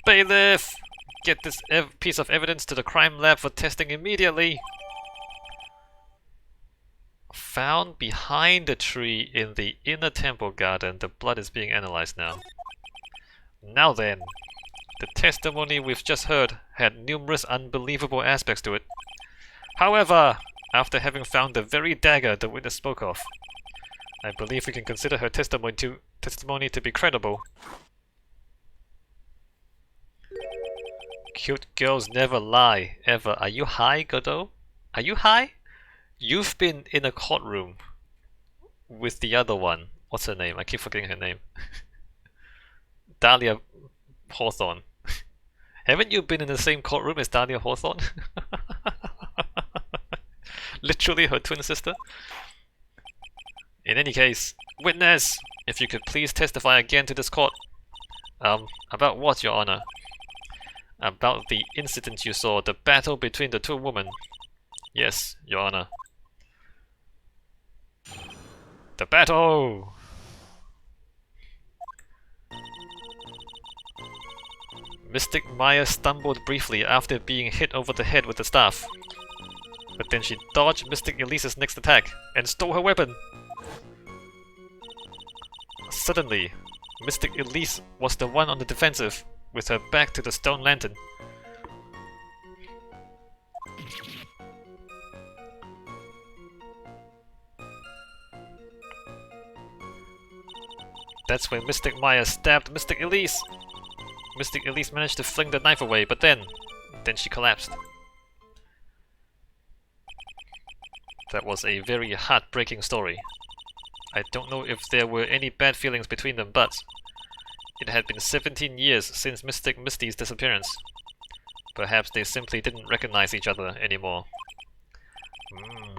Bailiff! Get this piece of evidence to the crime lab for testing immediately! Found behind the tree in the inner temple garden. The blood is being analyzed now. Now then, the testimony we've just heard had numerous unbelievable aspects to it. However, after having found the very dagger the witness spoke of, I believe we can consider her testimony to be credible. Cute girls never lie, ever. Are you high, Godot? Are you high? You've been in a courtroom with the other one. What's her name? I keep forgetting her name. Dahlia Hawthorne. Haven't you been in the same courtroom as Dahlia Hawthorne? Literally her twin sister. In any case, witness, if you could please testify again to this court. About what, Your Honor? About the incident you saw, the battle between the two women. Yes, Your Honor. The battle! Mystic Maya stumbled briefly after being hit over the head with the staff. But then she dodged Mystic Elise's next attack and stole her weapon. Suddenly, Mystic Elise was the one on the defensive, with her back to the stone lantern. That's when Mystic Maya stabbed Mystic Elise. Mystic Elise managed to fling the knife away, but then she collapsed. That was a very heartbreaking story. I don't know if there were any bad feelings between them, but it had been 17 years since Mystic Misty's disappearance. Perhaps they simply didn't recognize each other anymore.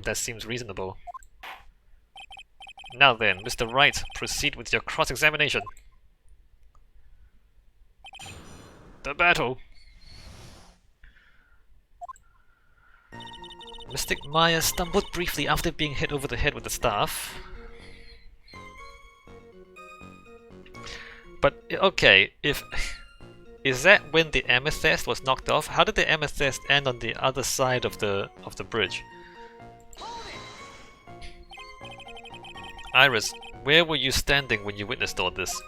That seems reasonable. Now then, Mr. Wright, proceed with your cross-examination. The battle! Mystic Maya stumbled briefly after being hit over the head with the staff. But, okay, is that when the amethyst was knocked off? How did the amethyst end on the other side of the bridge? Iris, where were you standing when you witnessed all this?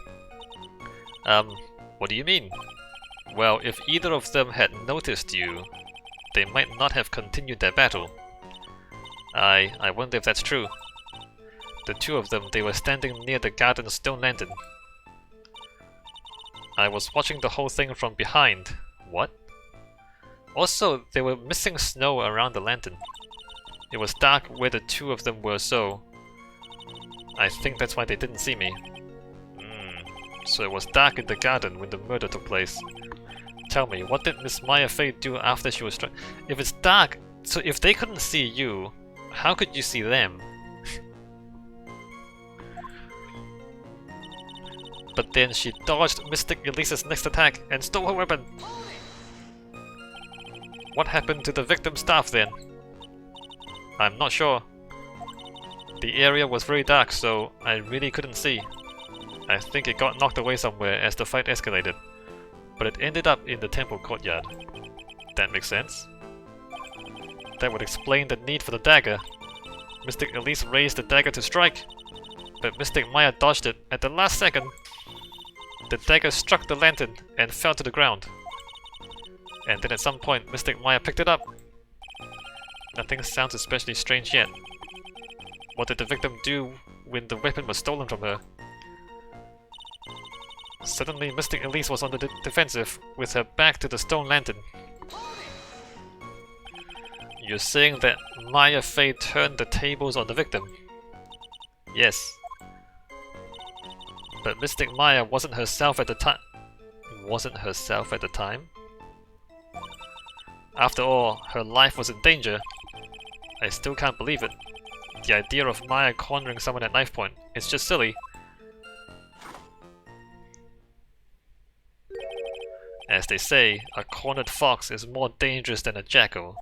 What do you mean? Well, if either of them had noticed you, they might not have continued their battle. I wonder if that's true. The two of them, they were standing near the garden stone lantern. I was watching the whole thing from behind. What? Also, they were missing snow around the lantern. It was dark where the two of them were, so I think that's why they didn't see me. So it was dark in the garden when the murder took place. Tell me, what did Miss Maya Fey do after she was struck? If it's dark, so if they couldn't see you, how could you see them? But then she dodged Mystic Elise's next attack and stole her weapon. What happened to the victim's staff then? I'm not sure. The area was very dark, so I really couldn't see. I think it got knocked away somewhere as the fight escalated, but it ended up in the temple courtyard. That makes sense. That would explain the need for the dagger. Mystic Elise raised the dagger to strike, but Mystic Maya dodged it at the last second. The dagger struck the lantern and fell to the ground. And then at some point, Mystic Maya picked it up. Nothing sounds especially strange yet. What did the victim do when the weapon was stolen from her? Suddenly, Mystic Elise was on the defensive, with her back to the stone lantern. You're saying that Maya Fey turned the tables on the victim? Yes. But Mystic Maya wasn't herself at the time. Wasn't herself at the time? After all, her life was in danger. I still can't believe it. The idea of Maya cornering someone at knife point, it's just silly. As they say, a cornered fox is more dangerous than a jackal.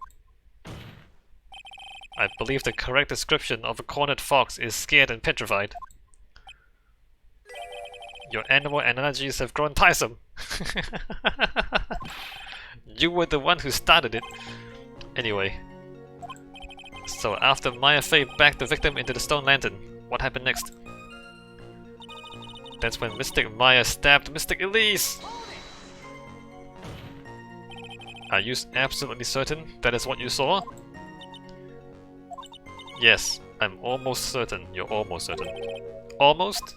I believe the correct description of a cornered fox is scared and petrified. Your animal analogies have grown tiresome. You were the one who started it. Anyway. So after Maya Fey backed the victim into the stone lantern, what happened next? That's when Mystic Maya stabbed Mystic Elise! Are you absolutely certain that is what you saw? Yes, I'm almost certain. You're almost certain. Almost?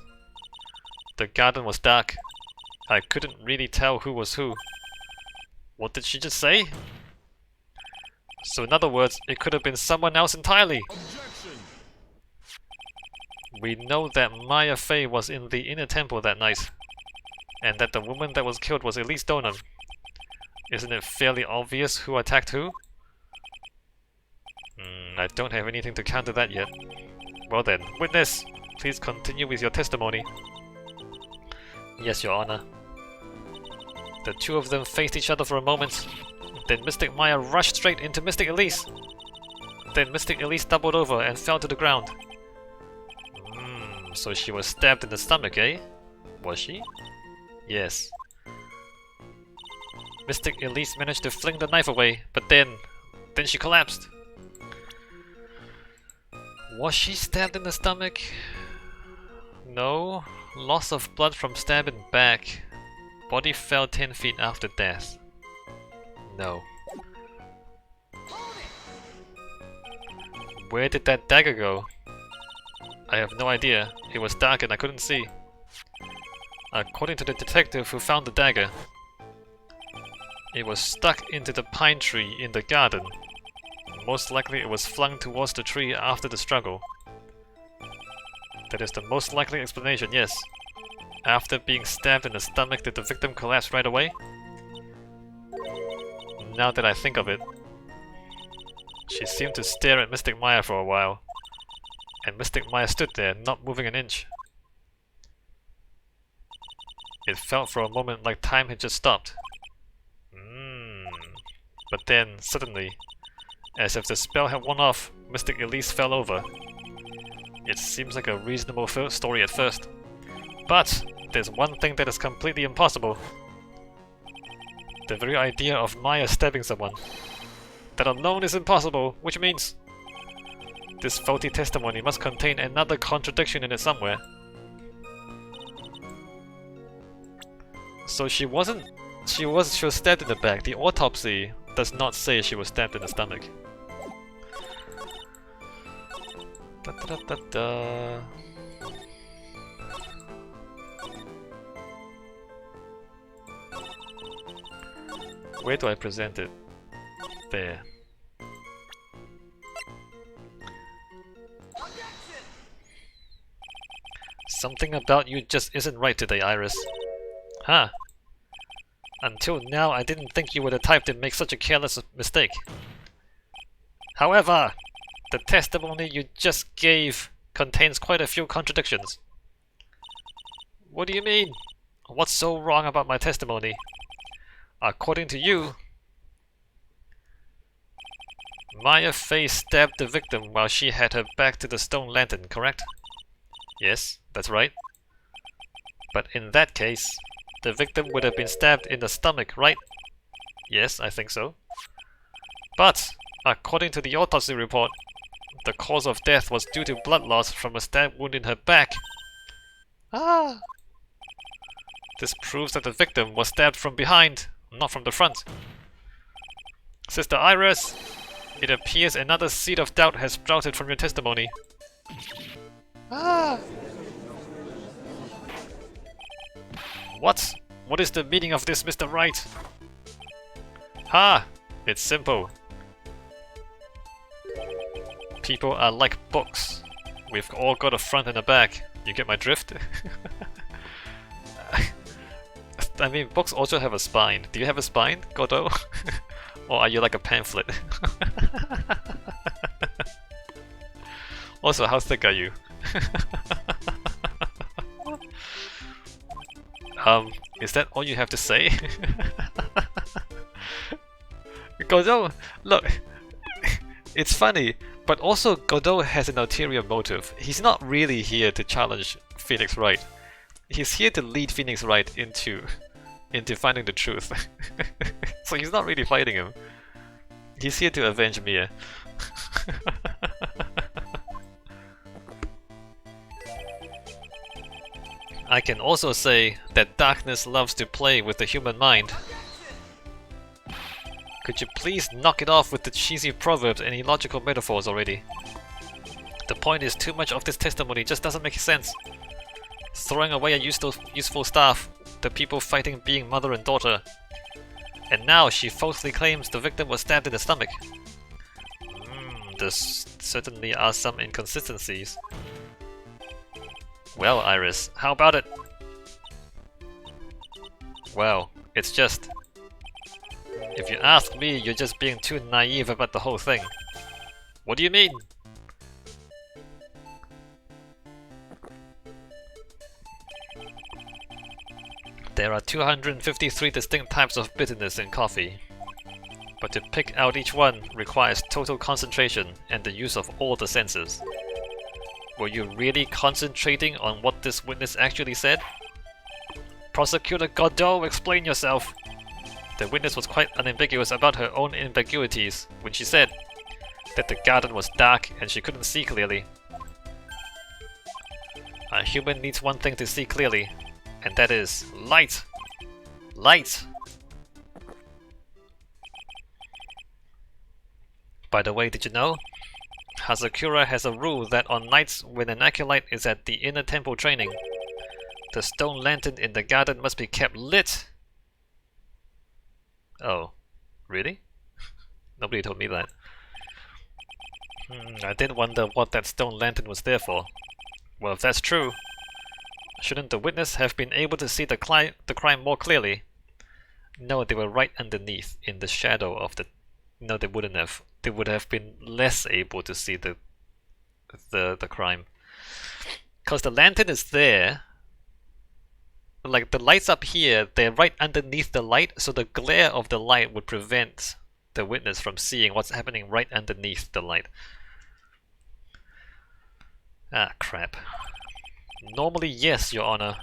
The garden was dark. I couldn't really tell who was who. What did she just say? So in other words, it could have been someone else entirely. Objection. We know that Maya Fey was in the inner temple that night, and that the woman that was killed was Elise Donham. Isn't it fairly obvious who attacked who? I don't have anything to counter that yet. Well then, witness, please continue with your testimony. Yes, Your Honor. The two of them faced each other for a moment. Then Mystic Maya rushed straight into Mystic Elise. Then Mystic Elise doubled over and fell to the ground. So she was stabbed in the stomach, eh? Was she? Yes. Mystic Elise managed to fling the knife away, but then she collapsed. Was she stabbed in the stomach? No. Loss of blood from stab in back. Body fell 10 feet after death. No. Where did that dagger go? I have no idea. It was dark and I couldn't see. According to the detective who found the dagger, it was stuck into the pine tree in the garden. Most likely it was flung towards the tree after the struggle. That is the most likely explanation, yes. After being stabbed in the stomach, did the victim collapse right away? Now that I think of it, she seemed to stare at Mystic Maya for a while, and Mystic Maya stood there, not moving an inch. It felt for a moment like time had just stopped. But then, suddenly, as if the spell had worn off, Mystic Elise fell over. It seems like a reasonable story at first. But there's one thing that is completely impossible. The very idea of Maya stabbing someone. That alone is impossible, which means this faulty testimony must contain another contradiction in it somewhere. So she was stabbed in the back. The autopsy does not say she was stabbed in the stomach. Da, da, da, da, da. Where do I present it? There. Something about you just isn't right today, Iris. Huh? Until now, I didn't think you were the type to make such a careless mistake. However, the testimony you just gave contains quite a few contradictions. What do you mean? What's so wrong about my testimony? According to you, Maya Fey stabbed the victim while she had her back to the stone lantern, correct? Yes, that's right. But in that case, the victim would have been stabbed in the stomach, right? Yes, I think so. But, according to the autopsy report, the cause of death was due to blood loss from a stab wound in her back. Ah! This proves that the victim was stabbed from behind, not from the front. Sister Iris, it appears another seed of doubt has sprouted from your testimony. Ah! What? What is the meaning of this, Mr. Wright? Ha! It's simple. People are like books. We've all got a front and a back. You get my drift? I mean, books also have a spine. Do you have a spine, Godot? Or are you like a pamphlet? Also, how thick are you? Is that all you have to say? Godot, look, it's funny, but also Godot has an ulterior motive. He's not really here to challenge Felix Wright. He's here to lead Phoenix Wright into finding the truth. So he's not really fighting him. He's here to avenge Mia. I can also say that darkness loves to play with the human mind. Could you please knock it off with the cheesy proverbs and illogical metaphors already? The point is, too much of this testimony just doesn't make sense. Throwing away a useful staff, the people fighting being mother and daughter. And now she falsely claims the victim was stabbed in the stomach. There certainly are some inconsistencies. Well, Iris, how about it? Well, it's just... If you ask me, you're just being too naive about the whole thing. What do you mean? There are 253 distinct types of bitterness in coffee. But to pick out each one requires total concentration and the use of all the senses. Were you really concentrating on what this witness actually said? Prosecutor Godot, explain yourself! The witness was quite unambiguous about her own ambiguities when she said that the garden was dark and she couldn't see clearly. A human needs one thing to see clearly, and that is light! Light! By the way, did you know? Hazakura has a rule that on nights when an acolyte is at the inner temple training, the stone lantern in the garden must be kept lit. Oh, really? Nobody told me that. I did wonder what that stone lantern was there for. Well, if that's true, shouldn't the witness have been able to see the crime more clearly? No, they were right underneath, in the shadow of the... No, they wouldn't have. They would have been less able to see the crime. Because the lantern is there. Like, the lights up here, they're right underneath the light, so the glare of the light would prevent the witness from seeing what's happening right underneath the light. Ah, crap. Normally, yes, Your Honor,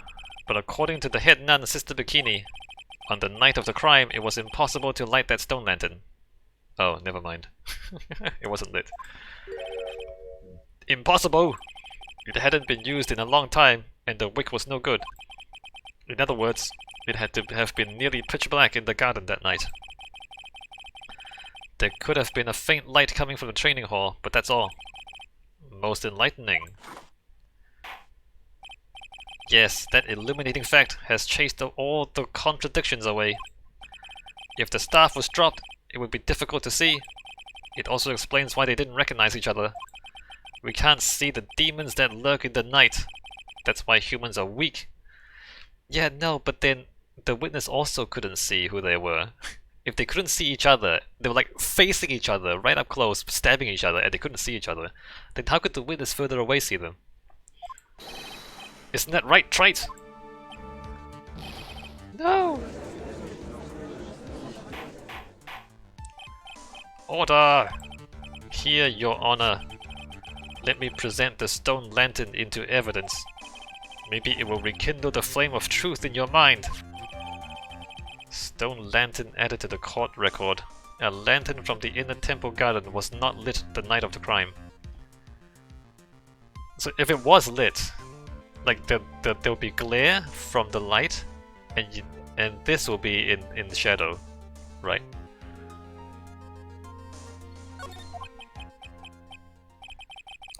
but according to the head nun, Sister Bikini, on the night of the crime, it was impossible to light that stone lantern. Oh, never mind. It wasn't lit. Impossible! It hadn't been used in a long time, and the wick was no good. In other words, it had to have been nearly pitch black in the garden that night. There could have been a faint light coming from the training hall, but that's all. Most enlightening. Yes, that illuminating fact has chased all the contradictions away. If the staff was dropped, it would be difficult to see. It also explains why they didn't recognize each other. We can't see the demons that lurk in the night. That's why humans are weak. Yeah, no, but then the witness also couldn't see who they were. If they couldn't see each other, they were like facing each other, right up close, stabbing each other, and they couldn't see each other. Then how could the witness further away see them? Isn't that right, Trite? No! Order! Here, Your Honor. Let me present the stone lantern into evidence. Maybe it will rekindle the flame of truth in your mind. Stone lantern added to the court record. A lantern from the inner temple garden was not lit the night of the crime. So if it was lit, like there'll be glare from the light, and this will be in the shadow, right?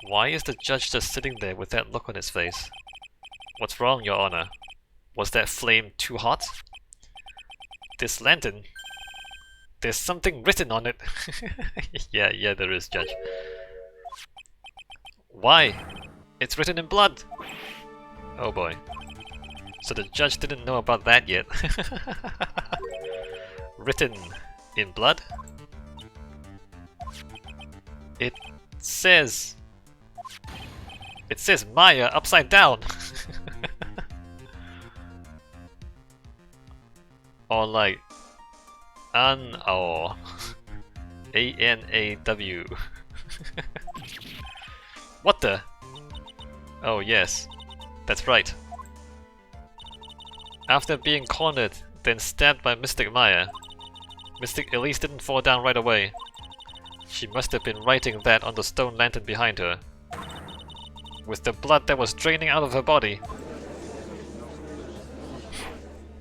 Why is the judge just sitting there with that look on his face? What's wrong, Your Honor? Was that flame too hot? This lantern? There's something written on it. Yeah, there is, Judge. Why? It's written in blood! Oh boy. So the judge didn't know about that yet. Written in blood? It says Maya upside down! Or like or A-N-A-W. What the? Oh yes, that's right. After being cornered, then stabbed by Mystic Maya. Mystic Elise didn't fall down right away. She must have been writing that on the stone lantern behind her. With the blood that was draining out of her body.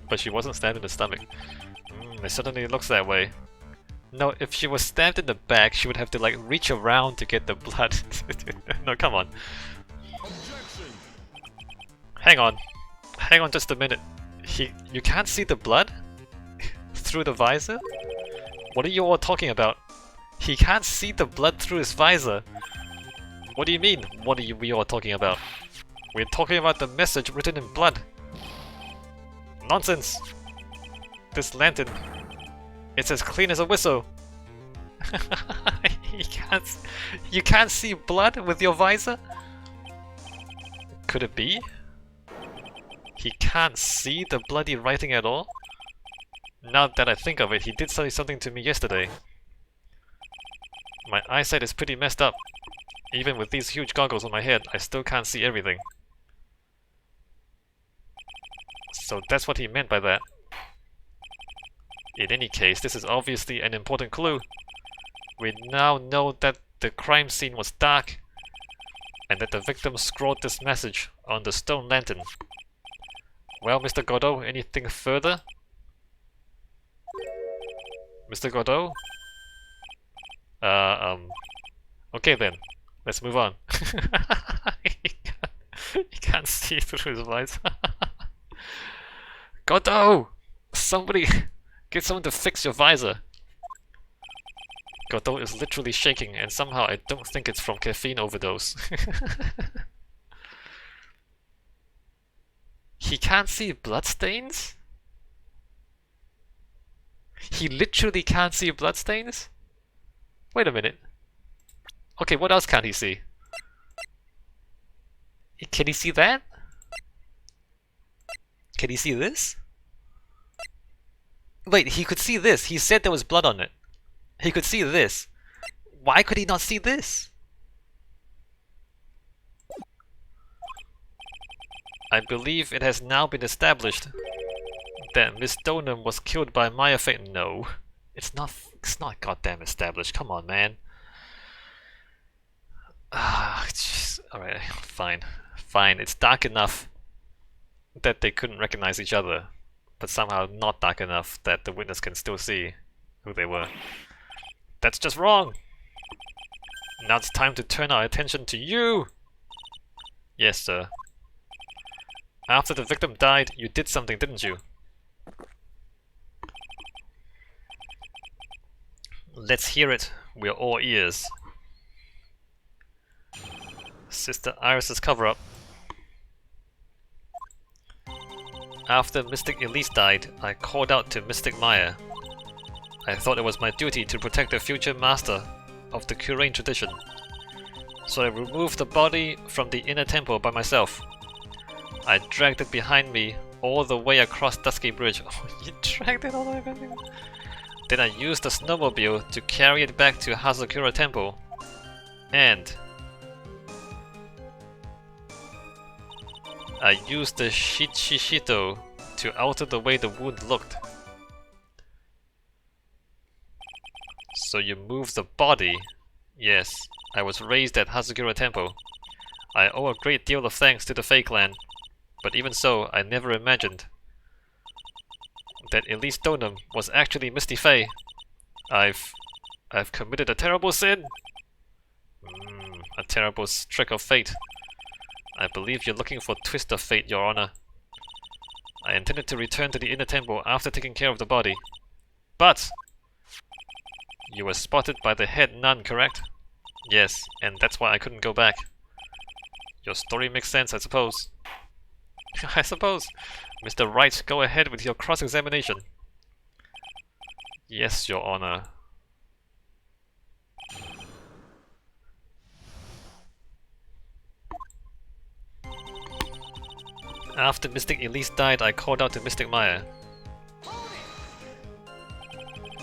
But she wasn't stabbed in the stomach. It certainly looks that way. No, if she was stabbed in the back, she would have to like reach around to get the blood. No, come on. Hang on. Hang on just a minute. You can't see the blood? Through the visor? What are you all talking about? He can't see the blood through his visor. What do you mean, what are we all talking about? We're talking about the message written in blood. Nonsense! This lantern, it's as clean as a whistle. You can't see blood with your visor? Could it be? He can't see the bloody writing at all? Now that I think of it, he did say something to me yesterday. My eyesight is pretty messed up. Even with these huge goggles on my head, I still can't see everything. So that's what he meant by that. In any case, this is obviously an important clue. We now know that the crime scene was dark, and that the victim scrawled this message on the stone lantern. Well, Mr. Godot, anything further? Mr. Godot? Okay then. Let's move on. He can't see through his visor. Godot! Somebody! Get someone to fix your visor! Godot is literally shaking, and somehow I don't think it's from caffeine overdose. He can't see bloodstains? He literally can't see bloodstains? Wait a minute. Okay, what else can't he see? Can he see that? Can he see this? Wait, he could see this. He said there was blood on it. He could see this. Why could he not see this? I believe it has now been established that Miss Donham was killed by Maya Fate. No, it's not goddamn established. Come on, man. Alright, fine. Fine, it's dark enough that they couldn't recognize each other, but somehow not dark enough that the witness can still see who they were. That's just wrong! Now it's time to turn our attention to you! Yes, sir. After the victim died, you did something, didn't you? Let's hear it. We're all ears. Sister Iris's cover-up. After Mystic Elise died, I called out to Mystic Maya. I thought it was my duty to protect the future master of the Curain tradition. So I removed the body from the inner temple by myself. I dragged it behind me all the way across Dusky Bridge. Oh, you dragged it all the way back there. Then I used the snowmobile to carry it back to Hazakura Temple. And I used the Shichishito to alter the way the wound looked. So you moved the body? Yes, I was raised at Hazakura Temple. I owe a great deal of thanks to the Fae Clan, but even so, I never imagined that Elise Donham was actually Misty Fae. I've committed a terrible sin! A terrible trick of fate. I believe you're looking for Twist of Fate, Your Honor. I intended to return to the inner temple after taking care of the body. But you were spotted by the head nun, correct? Yes, and that's why I couldn't go back. Your story makes sense, I suppose. I suppose. Mr. Wright, go ahead with your cross-examination. Yes, Your Honor. After Mystic Elise died, I called out to Mystic Maya.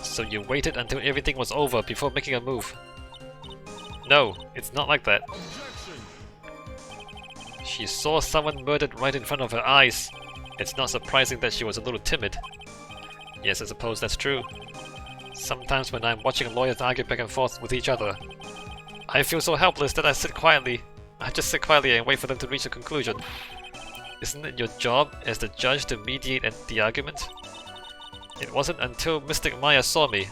So you waited until everything was over before making a move? No, it's not like that. She saw someone murdered right in front of her eyes. It's not surprising that she was a little timid. Yes, I suppose that's true. Sometimes when I'm watching lawyers argue back and forth with each other, I feel so helpless that I just sit quietly and wait for them to reach a conclusion. Isn't it your job as the judge to mediate the argument? It wasn't until Mystic Maya saw me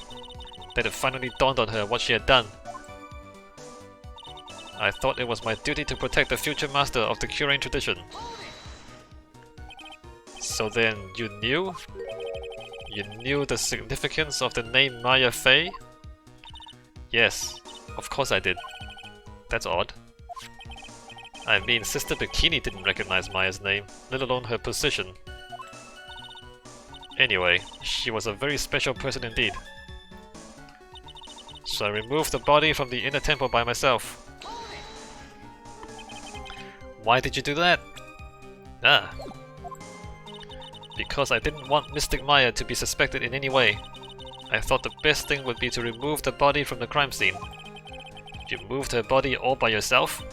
that it finally dawned on her what she had done. I thought it was my duty to protect the future master of the Curain tradition. So then, you knew? You knew the significance of the name Maya Fey? Yes, of course I did. That's odd. I mean, Sister Bikini didn't recognize Maya's name, let alone her position. Anyway, she was a very special person indeed. So I removed the body from the inner temple by myself. Why did you do that? Because I didn't want Mystic Maya to be suspected in any way. I thought the best thing would be to remove the body from the crime scene. You moved her body all by yourself?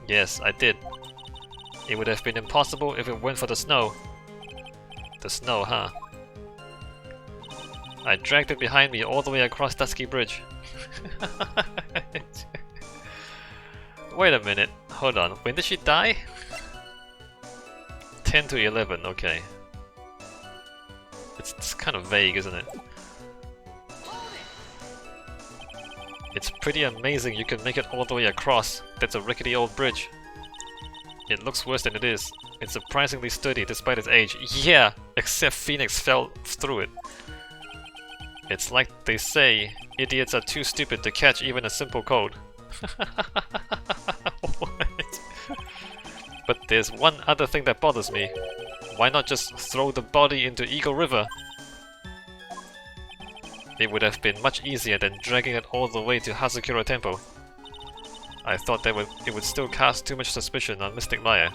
Yes, I did. It would have been impossible if it weren't for the snow. The snow, huh? I dragged it behind me all the way across Dusky Bridge. Wait a minute, hold on, when did she die? 10 to 11, okay. It's kind of vague, isn't it? It's pretty amazing you can make it all the way across. That's a rickety old bridge. It looks worse than it is. It's surprisingly sturdy despite its age. Yeah, except Phoenix fell through it. It's like they say, idiots are too stupid to catch even a simple code. What? But there's one other thing that bothers me. Why not just throw the body into Eagle River? It would have been much easier than dragging it all the way to Hazakura Temple. I thought that it would still cast too much suspicion on Mystic Maya.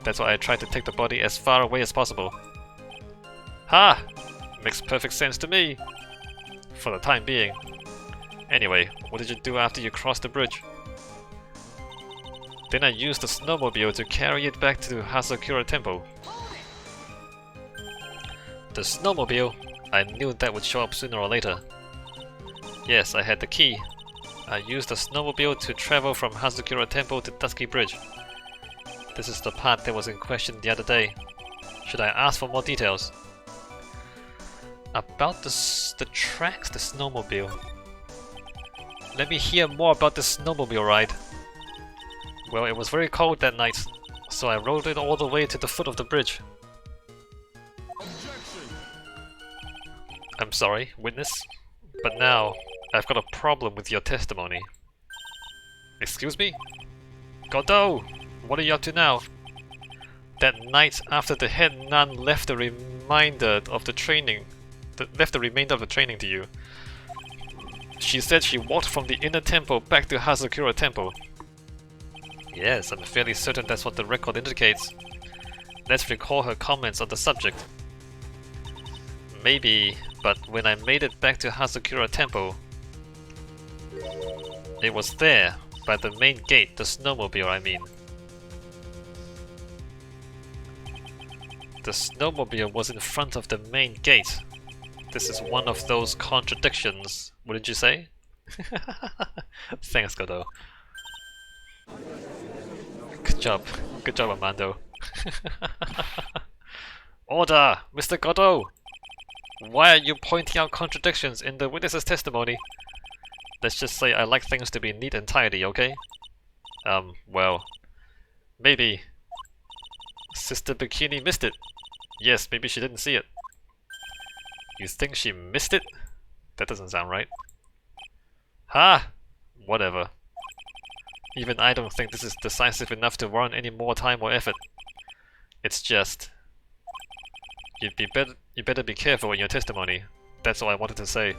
That's why I tried to take the body as far away as possible. Ha! Makes perfect sense to me! For the time being. Anyway, what did you do after you crossed the bridge? Then I used the snowmobile to carry it back to Hazakura Temple. The snowmobile? I knew that would show up sooner or later. Yes, I had the key. I used the snowmobile to travel from Hazakura Temple to Dusky Bridge. This is the part that was in question the other day. Should I ask for more details? About the tracks, the snowmobile. Let me hear more about the snowmobile ride. Well, it was very cold that night, so I rode it all the way to the foot of the bridge. I'm sorry, witness, but now I've got a problem with your testimony. Excuse me? Godot! What are you up to now? That night after the head nun left the remainder of the training to you, she said she walked from the inner temple back to Hazakura Temple. Yes, I'm fairly certain that's what the record indicates. Let's recall her comments on the subject. Maybe, but when I made it back to Hazakura Temple, it was there, by the main gate, the snowmobile I mean. The snowmobile was in front of the main gate. This is one of those contradictions. What did you say? Thanks, Godot. Good job, Armando. Order, Mr. Godot! Why are you pointing out contradictions in the witness's testimony? Let's just say I like things to be neat and tidy, okay? Well, maybe Sister Bikini missed it. Yes, maybe she didn't see it. You think she missed it? That doesn't sound right. Ha! Whatever. Even I don't think this is decisive enough to warrant any more time or effort. It's just... You better be careful in your testimony. That's all I wanted to say.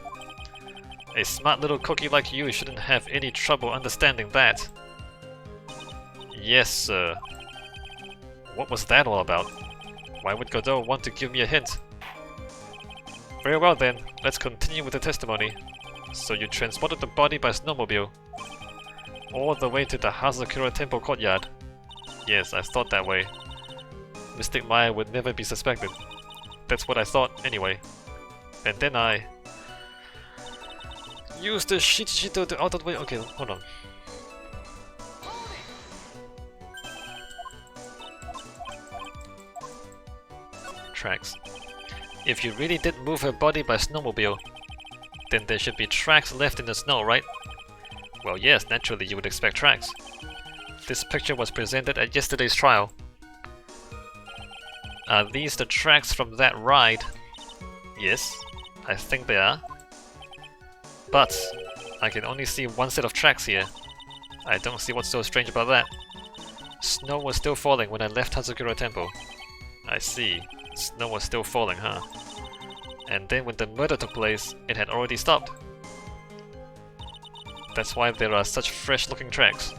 A smart little cookie like you shouldn't have any trouble understanding that. Yes, sir. What was that all about? Why would Godot want to give me a hint? Very well then, let's continue with the testimony. So you transported the body by snowmobile all the way to the Hazakura Temple courtyard. Yes, I thought that way. Mystic Maya would never be suspected. That's what I thought anyway. And then I used the Shichito to out of the way. Okay, hold on. Tracks. If you really did move her body by snowmobile, then there should be tracks left in the snow, right? Well, yes, naturally you would expect tracks. This picture was presented at yesterday's trial. Are these the tracks from that ride? Yes, I think they are. But I can only see one set of tracks here. I don't see what's so strange about that. Snow was still falling when I left Hazukura Temple. I see. Snow was still falling, huh? And then when the murder took place, it had already stopped. That's why there are such fresh-looking tracks.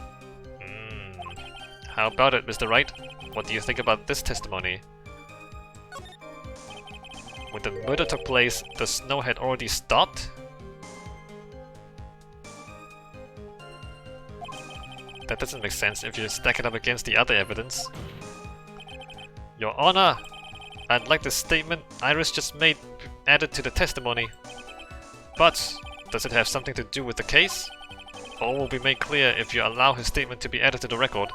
How about it, Mr. Wright? What do you think about this testimony? When the murder took place, the snow had already stopped? That doesn't make sense if you stack it up against the other evidence. Your Honor! I'd like the statement Iris just made added to the testimony. But, does it have something to do with the case? All will be made clear if you allow his statement to be added to the record.